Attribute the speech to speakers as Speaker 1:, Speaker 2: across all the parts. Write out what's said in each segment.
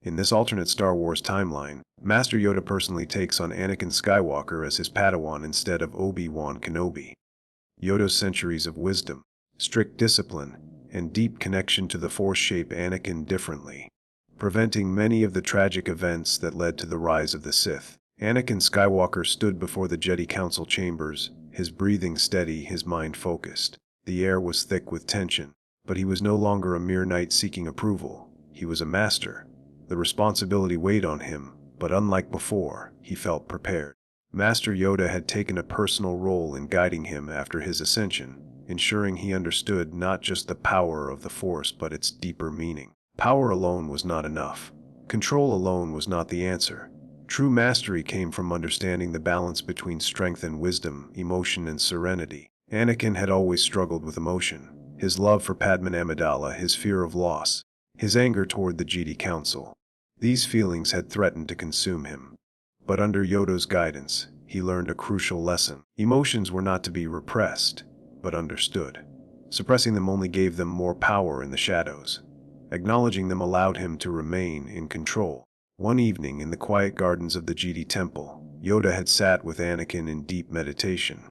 Speaker 1: In this alternate Star Wars timeline, Master Yoda personally takes on Anakin Skywalker as his Padawan instead of Obi-Wan Kenobi. Yoda's centuries of wisdom, strict discipline, and deep connection to the Force shape Anakin differently, preventing many of the tragic events that led to the rise of the Sith. Anakin Skywalker stood before the Jedi Council chambers, his breathing steady, his mind focused. The air was thick with tension, but he was no longer a mere knight seeking approval. He was a master. The responsibility weighed on him, but unlike before, he felt prepared. Master Yoda had taken a personal role in guiding him after his ascension, ensuring he understood not just the power of the Force but its deeper meaning. Power alone was not enough. Control alone was not the answer. True mastery came from understanding the balance between strength and wisdom, emotion and serenity. Anakin had always struggled with emotion. His love for Padmé Amidala, his fear of loss, his anger toward the Jedi Council. These feelings had threatened to consume him. But under Yoda's guidance, he learned a crucial lesson. Emotions were not to be repressed, but understood. Suppressing them only gave them more power in the shadows. Acknowledging them allowed him to remain in control. One evening in the quiet gardens of the Jedi Temple, Yoda had sat with Anakin in deep meditation.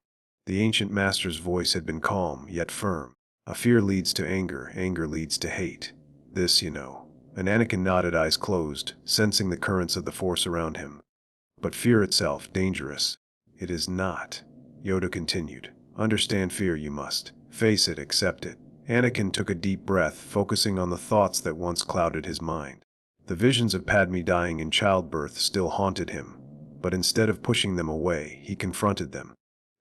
Speaker 1: The ancient master's voice had been calm, yet firm. A fear leads to anger, anger leads to hate. This, you know. And Anakin nodded, eyes closed, sensing the currents of the Force around him. But fear itself, dangerous. It is not. Yoda continued. Understand fear you must. Face it, accept it. Anakin took a deep breath, focusing on the thoughts that once clouded his mind. The visions of Padmé dying in childbirth still haunted him, but instead of pushing them away, he confronted them.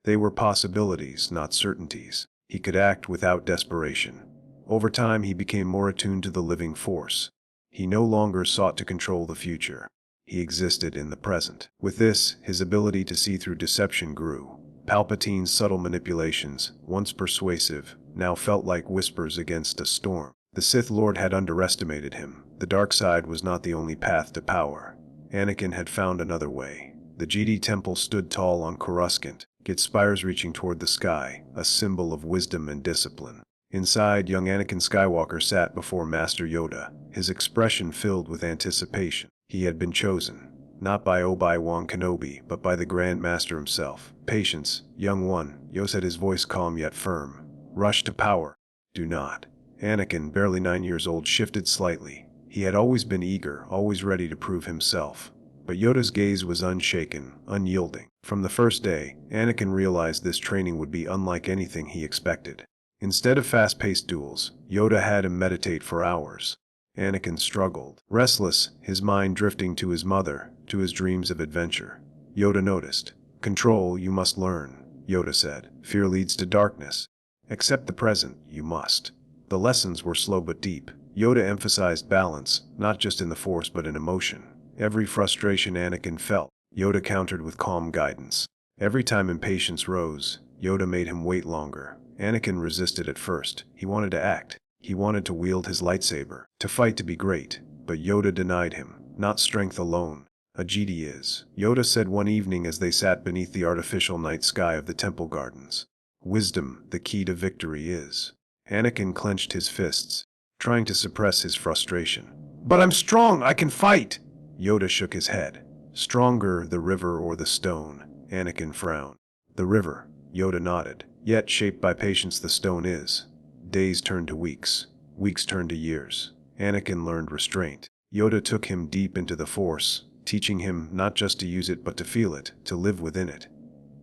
Speaker 1: They were possibilities, not certainties. He could act without desperation. Over time, he became more attuned to the living Force. He no longer sought to control the future. He existed in the present. With this, his ability to see through deception grew. Palpatine's subtle manipulations, once persuasive, now felt like whispers against a storm. The Sith Lord had underestimated him. The dark side was not the only path to power. Anakin had found another way. The Jedi Temple stood tall on Coruscant, its spires reaching toward the sky, a symbol of wisdom and discipline. Inside, young Anakin Skywalker sat before Master Yoda, his expression filled with anticipation. He had been chosen, not by Obi-Wan Kenobi, but by the Grand Master himself. Patience, young one, Yoda said, his voice calm yet firm. Rush to power. Do not. Anakin, barely 9 years old, shifted slightly. He had always been eager, always ready to prove himself. But Yoda's gaze was unshaken, unyielding. From the first day, Anakin realized this training would be unlike anything he expected. Instead of fast-paced duels, Yoda had him meditate for hours. Anakin struggled, restless, his mind drifting to his mother, to his dreams of adventure. Yoda noticed. Control, you must learn, Yoda said. Fear leads to darkness. Accept the present, you must. The lessons were slow but deep. Yoda emphasized balance, not just in the Force but in emotion. Every frustration Anakin felt, Yoda countered with calm guidance. Every time impatience rose, Yoda made him wait longer. Anakin resisted at first. He wanted to act. He wanted to wield his lightsaber, to fight to be great. But Yoda denied him. Not strength alone. A Jedi is, Yoda said one evening as they sat beneath the artificial night sky of the temple gardens. Wisdom, the key to victory is. Anakin clenched his fists, trying to suppress his frustration. But I'm strong, I can fight! Yoda shook his head. Stronger, the river or the stone? Anakin frowned. The river, Yoda nodded. Yet, shaped by patience the stone is. Days turned to weeks. Weeks turned to years. Anakin learned restraint. Yoda took him deep into the Force, teaching him not just to use it but to feel it, to live within it.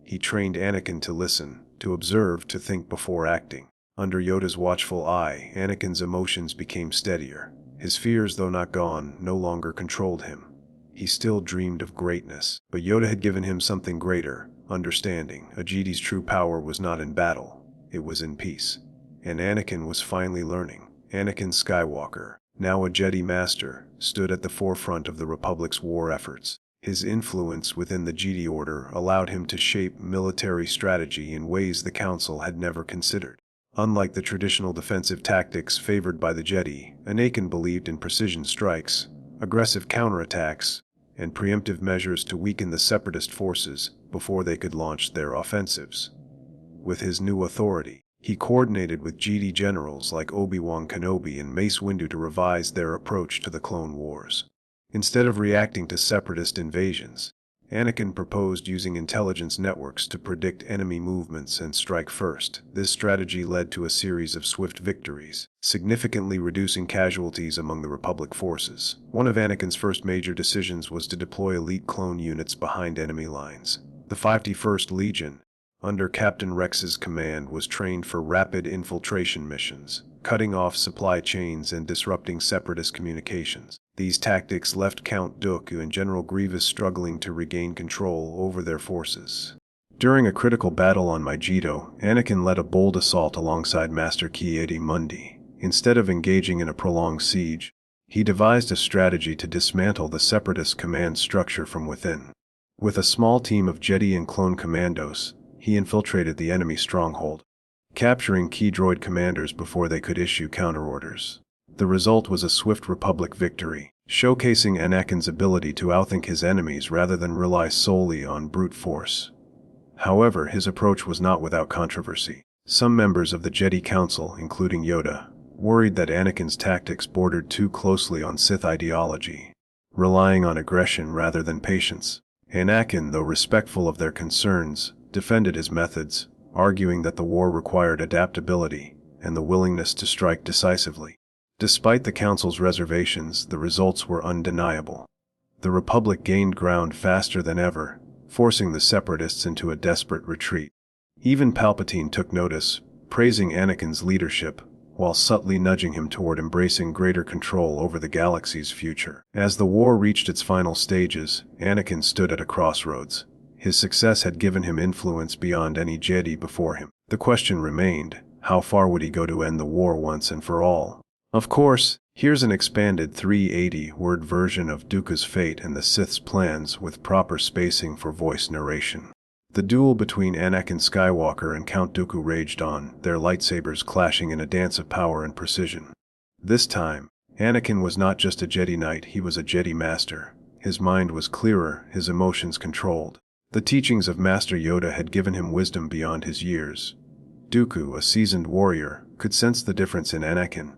Speaker 1: He trained Anakin to listen, to observe, to think before acting. Under Yoda's watchful eye, Anakin's emotions became steadier. His fears, though not gone, no longer controlled him. He still dreamed of greatness, but Yoda had given him something greater, understanding. A Jedi's true power was not in battle, it was in peace. And Anakin was finally learning. Anakin Skywalker, now a Jedi Master, stood at the forefront of the Republic's war efforts. His influence within the Jedi Order allowed him to shape military strategy in ways the Council had never considered. Unlike the traditional defensive tactics favored by the Jedi, Anakin believed in precision strikes, aggressive counterattacks, and preemptive measures to weaken the separatist forces before they could launch their offensives. With his new authority, he coordinated with Jedi generals like Obi-Wan Kenobi and Mace Windu to revise their approach to the Clone Wars. Instead of reacting to separatist invasions, Anakin proposed using intelligence networks to predict enemy movements and strike first. This strategy led to a series of swift victories, significantly reducing casualties among the Republic forces. One of Anakin's first major decisions was to deploy elite clone units behind enemy lines. The 51st Legion, under Captain Rex's command, was trained for rapid infiltration missions, cutting off supply chains and disrupting separatist communications. These tactics left Count Dooku and General Grievous struggling to regain control over their forces. During a critical battle on Megiddo, Anakin led a bold assault alongside Master Ki-Adi-Mundi. Instead of engaging in a prolonged siege, he devised a strategy to dismantle the separatist command structure from within. With a small team of Jedi and clone commandos, he infiltrated the enemy stronghold, capturing key droid commanders before they could issue counterorders. The result was a swift Republic victory, showcasing Anakin's ability to outthink his enemies rather than rely solely on brute force. However, his approach was not without controversy. Some members of the Jedi Council, including Yoda, worried that Anakin's tactics bordered too closely on Sith ideology, relying on aggression rather than patience. Anakin, though respectful of their concerns, defended his methods, arguing that the war required adaptability and the willingness to strike decisively. Despite the Council's reservations, the results were undeniable. The Republic gained ground faster than ever, forcing the Separatists into a desperate retreat. Even Palpatine took notice, praising Anakin's leadership, while subtly nudging him toward embracing greater control over the galaxy's future. As the war reached its final stages, Anakin stood at a crossroads. His success had given him influence beyond any Jedi before him. The question remained, how far would he go to end the war once and for all? Of course, here's an expanded 380-word version of Dooku's fate and the Sith's plans with proper spacing for voice narration. The duel between Anakin Skywalker and Count Dooku raged on, their lightsabers clashing in a dance of power and precision. This time, Anakin was not just a Jedi Knight, he was a Jedi Master. His mind was clearer, his emotions controlled. The teachings of Master Yoda had given him wisdom beyond his years. Dooku, a seasoned warrior, could sense the difference in Anakin.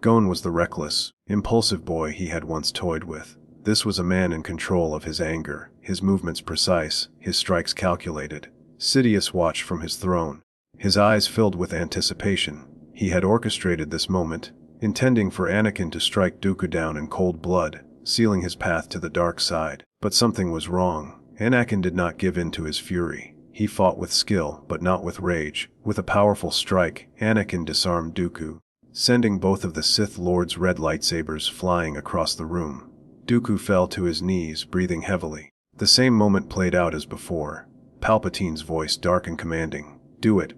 Speaker 1: Gone was the reckless, impulsive boy he had once toyed with. This was a man in control of his anger, his movements precise, his strikes calculated. Sidious watched from his throne, his eyes filled with anticipation. He had orchestrated this moment, intending for Anakin to strike Dooku down in cold blood, sealing his path to the dark side. But something was wrong. Anakin did not give in to his fury. He fought with skill, but not with rage. With a powerful strike, Anakin disarmed Dooku, sending both of the Sith Lord's red lightsabers flying across the room. Dooku fell to his knees, breathing heavily. The same moment played out as before. Palpatine's voice dark and commanding, "Do it."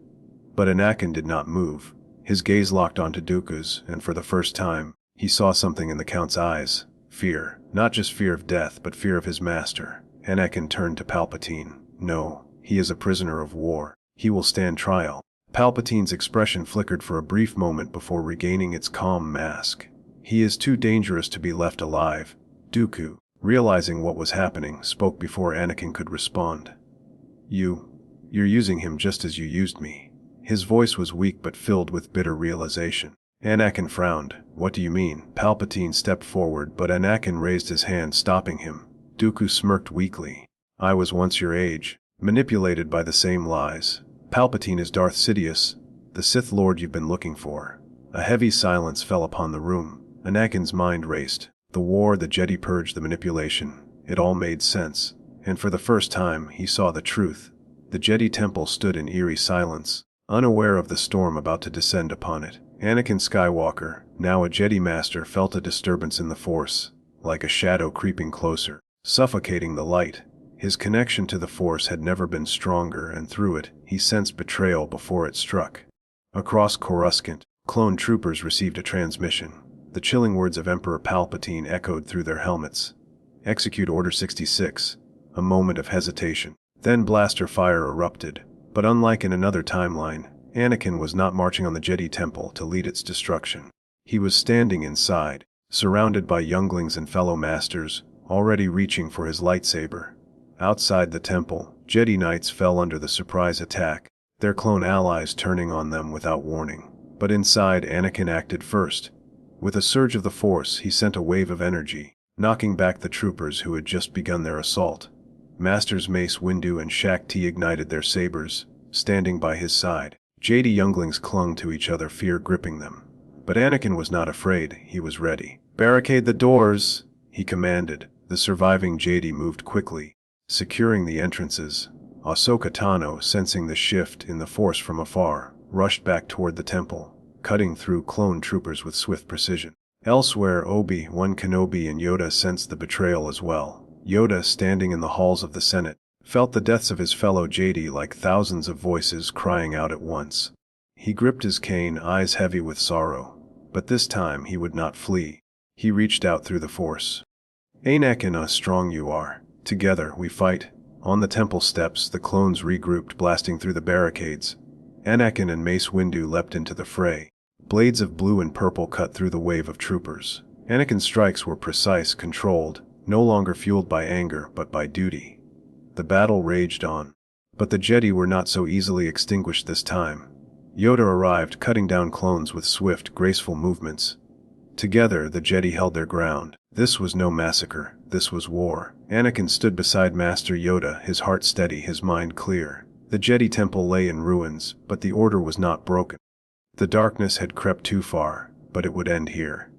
Speaker 1: But Anakin did not move. His gaze locked onto Dooku's, and for the first time, he saw something in the Count's eyes. Fear. Not just fear of death, but fear of his master. Anakin turned to Palpatine. "No, he is a prisoner of war. He will stand trial." Palpatine's expression flickered for a brief moment before regaining its calm mask. "He is too dangerous to be left alive." Dooku, realizing what was happening, spoke before Anakin could respond. You're using him just as you used me." His voice was weak but filled with bitter realization. Anakin frowned. "What do you mean?" Palpatine stepped forward, but Anakin raised his hand, stopping him. Dooku smirked weakly. "I was once your age, manipulated by the same lies. Palpatine is Darth Sidious, the Sith Lord you've been looking for." A heavy silence fell upon the room. Anakin's mind raced. The war, the Jedi purge, the manipulation. It all made sense. And for the first time, he saw the truth. The Jedi Temple stood in eerie silence, unaware of the storm about to descend upon it. Anakin Skywalker, now a Jedi Master, felt a disturbance in the Force, like a shadow creeping closer, suffocating the light. His connection to the Force had never been stronger, and through it, he sensed betrayal before it struck. Across Coruscant, clone troopers received a transmission. The chilling words of Emperor Palpatine echoed through their helmets. "Execute Order 66. A moment of hesitation. Then blaster fire erupted. But unlike in another timeline, Anakin was not marching on the Jedi Temple to lead its destruction. He was standing inside, surrounded by younglings and fellow masters, already reaching for his lightsaber. Outside the temple, Jedi Knights fell under the surprise attack, their clone allies turning on them without warning. But inside, Anakin acted first. With a surge of the Force, he sent a wave of energy, knocking back the troopers who had just begun their assault. Masters Mace Windu and Shaak Ti ignited their sabers, standing by his side. Jedi younglings clung to each other, fear gripping them. But Anakin was not afraid, he was ready. "Barricade the doors," he commanded. The surviving Jedi moved quickly, securing the entrances. Ahsoka Tano, sensing the shift in the Force from afar, rushed back toward the temple, cutting through clone troopers with swift precision. Elsewhere, Obi-Wan Kenobi and Yoda sensed the betrayal as well. Yoda, standing in the halls of the Senate, felt the deaths of his fellow Jedi like thousands of voices crying out at once. He gripped his cane, eyes heavy with sorrow. But this time he would not flee. He reached out through the Force. "Anakin, how strong you are. Together we fight." On the temple steps, the clones regrouped, blasting through the barricades. Anakin and Mace Windu leapt into the fray. Blades of blue and purple cut through the wave of troopers. Anakin's strikes were precise, controlled, no longer fueled by anger but by duty. The battle raged on. But the Jedi were not so easily extinguished this time. Yoda arrived, cutting down clones with swift, graceful movements. Together, the Jedi held their ground. This was no massacre, this was war. Anakin stood beside Master Yoda, his heart steady, his mind clear. The Jedi temple lay in ruins, but the order was not broken. The darkness had crept too far, but it would end here.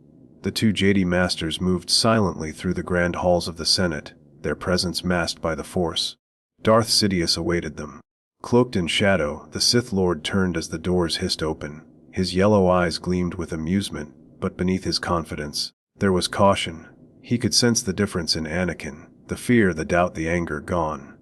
Speaker 1: The two Jedi masters moved silently through the grand halls of the Senate, their presence masked by the Force. Darth Sidious awaited them. Cloaked in shadow, the Sith Lord turned as the doors hissed open. His yellow eyes gleamed with amusement, but beneath his confidence, there was caution. He could sense the difference in Anakin, the fear, the doubt, the anger gone.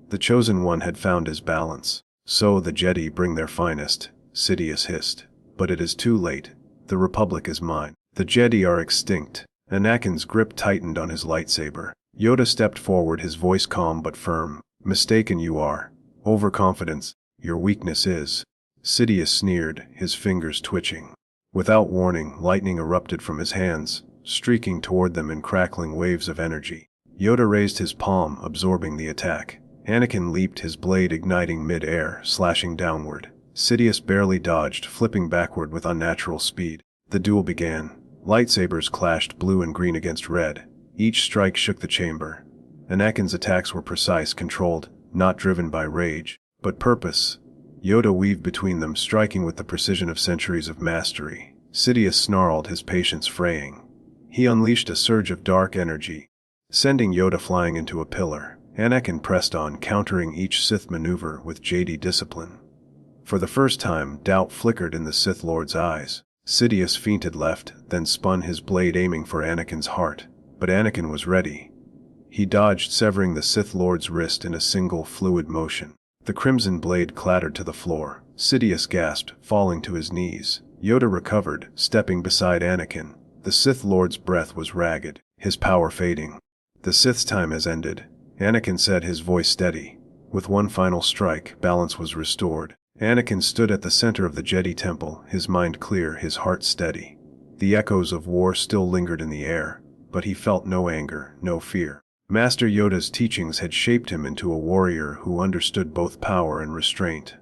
Speaker 1: The Chosen One had found his balance. "So the Jedi bring their finest," Sidious hissed. "But it is too late. The Republic is mine. The Jedi are extinct." Anakin's grip tightened on his lightsaber. Yoda stepped forward, his voice calm but firm. "Mistaken you are. Overconfidence. Your weakness is." Sidious sneered, his fingers twitching. Without warning, lightning erupted from his hands, streaking toward them in crackling waves of energy. Yoda raised his palm, absorbing the attack. Anakin leaped, his blade igniting mid-air, slashing downward. Sidious barely dodged, flipping backward with unnatural speed. The duel began. Lightsabers clashed, blue and green against red. Each strike shook the chamber. Anakin's attacks were precise, controlled, not driven by rage, but purpose. Yoda weaved between them, striking with the precision of centuries of mastery. Sidious snarled, his patience fraying. He unleashed a surge of dark energy, sending Yoda flying into a pillar. Anakin pressed on, countering each Sith maneuver with Jedi discipline. For the first time, doubt flickered in the Sith Lord's eyes. Sidious feinted left, then spun his blade, aiming for Anakin's heart. But Anakin was ready. He dodged, severing the Sith Lord's wrist in a single, fluid motion. The crimson blade clattered to the floor. Sidious gasped, falling to his knees. Yoda recovered, stepping beside Anakin. The Sith Lord's breath was ragged, his power fading. "The Sith's time has ended," Anakin said, his voice steady. With one final strike, balance was restored. Anakin stood at the center of the Jedi temple, his mind clear, his heart steady. The echoes of war still lingered in the air, but he felt no anger, no fear. Master Yoda's teachings had shaped him into a warrior who understood both power and restraint.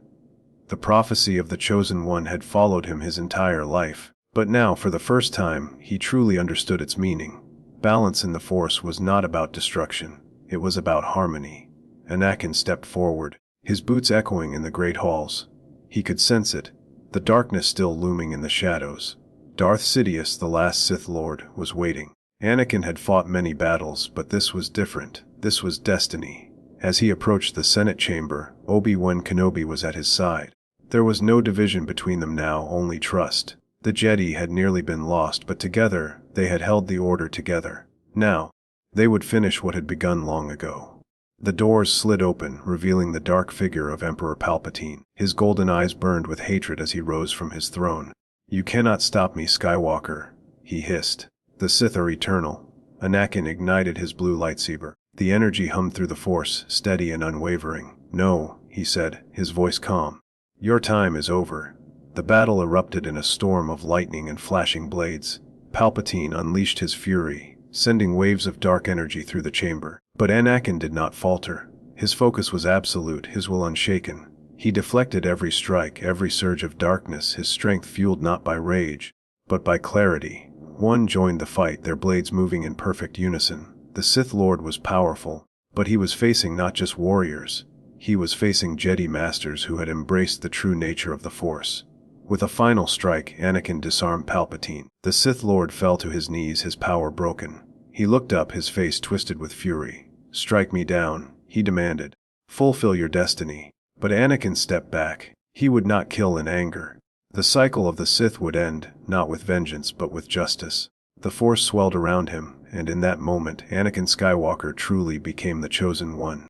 Speaker 1: The prophecy of the Chosen One had followed him his entire life, but now, for the first time, he truly understood its meaning. Balance in the Force was not about destruction, it was about harmony. Anakin stepped forward, his boots echoing in the great halls. He could sense it, the darkness still looming in the shadows. Darth Sidious, the last Sith Lord, was waiting. Anakin had fought many battles, but this was different. This was destiny. As he approached the Senate chamber, Obi-Wan Kenobi was at his side. There was no division between them now, only trust. The Jedi had nearly been lost, but together, they had held the order together. Now, they would finish what had begun long ago. The doors slid open, revealing the dark figure of Emperor Palpatine. His golden eyes burned with hatred as he rose from his throne. "You cannot stop me, Skywalker," he hissed. "The Sith are eternal." Anakin ignited his blue lightsaber. The energy hummed through the Force, steady and unwavering. "No," he said, his voice calm. "Your time is over." The battle erupted in a storm of lightning and flashing blades. Palpatine unleashed his fury, sending waves of dark energy through the chamber. But Anakin did not falter. His focus was absolute, his will unshaken. He deflected every strike, every surge of darkness, his strength fueled not by rage, but by clarity. One joined the fight, their blades moving in perfect unison. The Sith Lord was powerful, but he was facing not just warriors. He was facing Jedi masters who had embraced the true nature of the Force. With a final strike, Anakin disarmed Palpatine. The Sith Lord fell to his knees, his power broken. He looked up, his face twisted with fury. "Strike me down," he demanded. "Fulfill your destiny." But Anakin stepped back. He would not kill in anger. The cycle of the Sith would end, not with vengeance but with justice. The Force swelled around him, and in that moment, Anakin Skywalker truly became the chosen one.